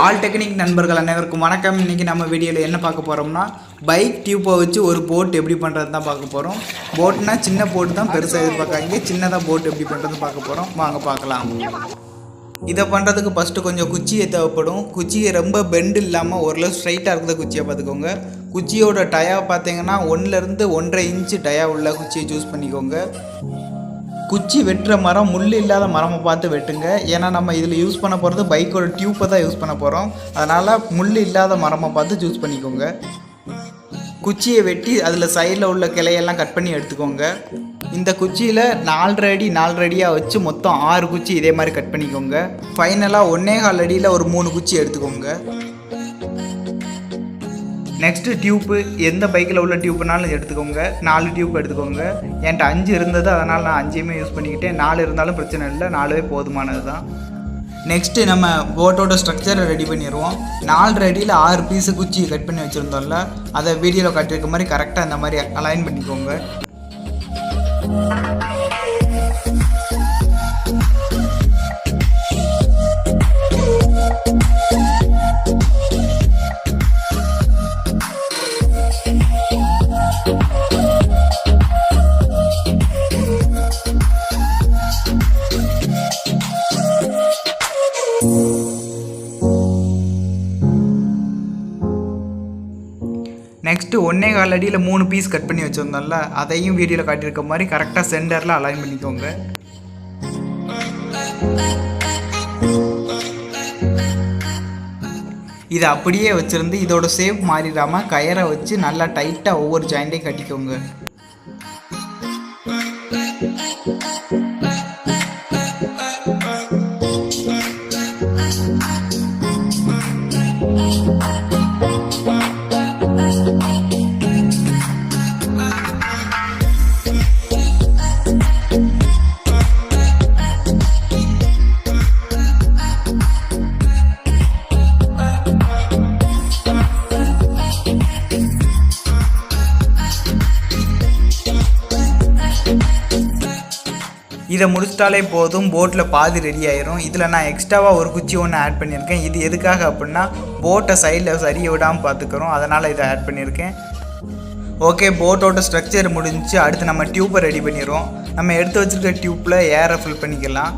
All technique நண்பர்கள் அனைவருக்கும் வணக்கம். இன்றைக்கி நம்ம வீடியோவில் என்ன பார்க்க போகிறோம்னா பைக் டியூப்பை வச்சு ஒரு போட் எப்படி பண்ணுறது தான் பார்க்க போகிறோம். போட்னா சின்ன போட்டு தான், பெருசாக எதிர்பார்க்காங்க. சின்னதாக போட் எப்படி பண்ணுறது பார்க்க போகிறோம். வாங்க பார்க்கலாம். இதை பண்ணுறதுக்கு ஃபஸ்ட்டு கொஞ்சம் குச்சியை தேவைப்படும். குச்சியை ரொம்ப பெண்டு இல்லாமல் ஓரளவு ஸ்ட்ரைட்டாக இருக்கிற குச்சியை பார்த்துக்கோங்க. குச்சியோட டயா பார்த்தீங்கன்னா 1லேருந்து 1.5 இன்ச்சு டயா உள்ள குச்சியை சூஸ் பண்ணிக்கோங்க. குச்சி வெட்டுற மரம் முள் இல்லாத மரமாக பார்த்து வெட்டுங்க. ஏன்னா நம்ம இதில் யூஸ் பண்ண போகிறது பைக்கோட டியூப்பை தான் யூஸ் பண்ண போகிறோம். அதனால் முள் இல்லாத மரமாக பார்த்து சூஸ் பண்ணிக்கோங்க. குச்சியை வெட்டி அதில் சைடில் உள்ள கிளையெல்லாம் கட் பண்ணி எடுத்துக்கோங்க. இந்த குச்சியில் 4 அடியாக வச்சு மொத்தம் 6 குச்சி இதே மாதிரி கட் பண்ணிக்கோங்க. ஃபைனலாக 1.25 அடியில் ஒரு 3 குச்சி எடுத்துக்கோங்க. நெக்ஸ்ட்டு டியூப்பு எந்த பைக்கில் உள்ள டியூப்புனாலும் எடுத்துக்கோங்க. 4 டியூப் எடுத்துக்கோங்க. என்கிட்ட 5 இருந்தது, அதனால் நான் 5யுமே யூஸ் பண்ணிக்கிட்டேன். 4 இருந்தாலும் பிரச்சனை இல்லை, 4வே போதுமானது தான். நெக்ஸ்ட்டு நம்ம போட்டோட ஸ்ட்ரக்சரை ரெடி பண்ணிடுவோம். 4 அடியில் 6 பீஸு குச்சி கட் பண்ணி வச்சுருந்தோம்ல, அதை வீடியோவில் காட்டியிருக்க மாதிரி கரெக்டாக இந்த மாதிரி அலைன் பண்ணிக்கோங்க. நெக்ஸ்ட்டு 1.25 அடியில் 3 பீஸ் கட் பண்ணி வச்சுருந்தோம்ல, அதையும் வீடியோவில் காட்டியிருக்க மாதிரி கரெக்டாக சென்டரில் அலைன் பண்ணிக்கோங்க. இதை அப்படியே வச்சுருந்து இதோட ஷேப் மாறிடாமல் கயரை வச்சு நல்லா டைட்டாக ஒவ்வொரு ஜாயிண்ட்டையும் கட்டிக்கோங்க. இதை முடிச்சிட்டாலே போதும், போட்டில் பாதி ரெடி ஆயிரும். இதில் நான் எக்ஸ்ட்ராவாக ஒரு குச்சி ஒன்று ஆட் பண்ணியிருக்கேன். இது எதுக்காக அப்படின்னா போட்டை சைடில் சரியை விடாமல் பார்த்துக்கிறோம், அதனால் இதை ஆட் பண்ணியிருக்கேன். ஓகே, போட்டோட ஸ்ட்ரக்சர் முடிஞ்சு. அடுத்து நம்ம டியூப்பை ரெடி பண்ணிடுவோம். நம்ம எடுத்து வச்சுருக்க டியூப்பில் ஏரை ஃபில் பண்ணிக்கலாம்.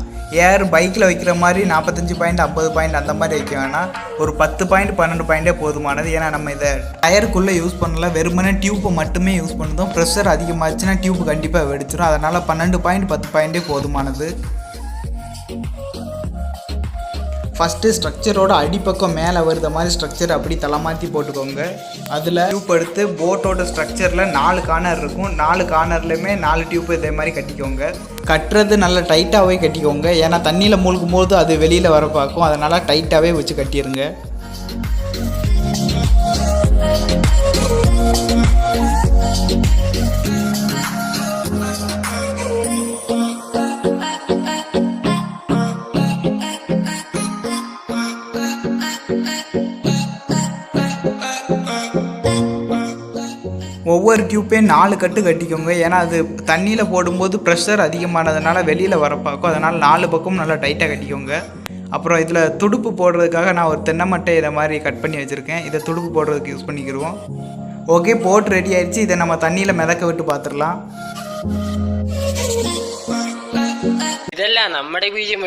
ஏர் பைக்கில் வைக்கிற மாதிரி 45 பாயிண்ட் 50 பாயிண்ட் அந்த மாதிரி வைக்க வேணாம். ஒரு 10 பாயிண்ட் 12 பாயிண்டே போதுமானது. ஏன்னா நம்ம இதை டயருக்குள்ளே யூஸ் பண்ணல, வெறுமனே டியூப்பை மட்டுமே யூஸ் பண்ணுறோம். ப்ரெஷர் அதிகமாச்சுன்னா டியூப் கண்டிப்பாக வெடிச்சிடும். அதனால் 12 பாயிண்ட் 10 பாயிண்டே போதுமானது. ஃபஸ்ட்டு ஸ்ட்ரக்சரோட அடிப்பக்கம் மேலே வருத மாதிரி ஸ்ட்ரக்சர் அப்படி தலைமாற்றி போட்டுக்கோங்க. அதில் டியூப் எடுத்து போட்டோட ஸ்ட்ரக்சரில் 4 கார்னர் இருக்கும். 4 கார்னர்லையுமே 4 டியூப் இதே மாதிரி கட்டிக்கோங்க. கட்டுறது நல்லா டைட்டாகவே கட்டிக்கோங்க. ஏன்னா தண்ணியில் மூழ்கும் போது அது வெளியில் வர பார்க்கும். அதனால் டைட்டாகவே வச்சு கட்டிடுங்க. ஒவ்வொரு டியூப்பையும் 4 கட்டு கட்டிக்கோங்க. ஏன்னா அது தண்ணியில் போடும்போது ப்ரெஷர் அதிகமானதுனால வெளியில் வர பார்க்கும். அதனால் 4 பக்கமும் நல்லா டைட்டாக கட்டிக்கோங்க. அப்புறம் இதில் துடுப்பு போடுறதுக்காக நான் ஒரு தென்னை மட்டை இதை மாதிரி கட் பண்ணி வச்சுருக்கேன். இதை துடுப்பு போடுறதுக்கு யூஸ் பண்ணிக்கிடுவோம். ஓகே, போட் ரெடி ஆயிடுச்சு. இதை நம்ம தண்ணியில் மிதக்க விட்டு பார்த்துடலாம். இதெல்லாம் നമ്മുടെ ബീജം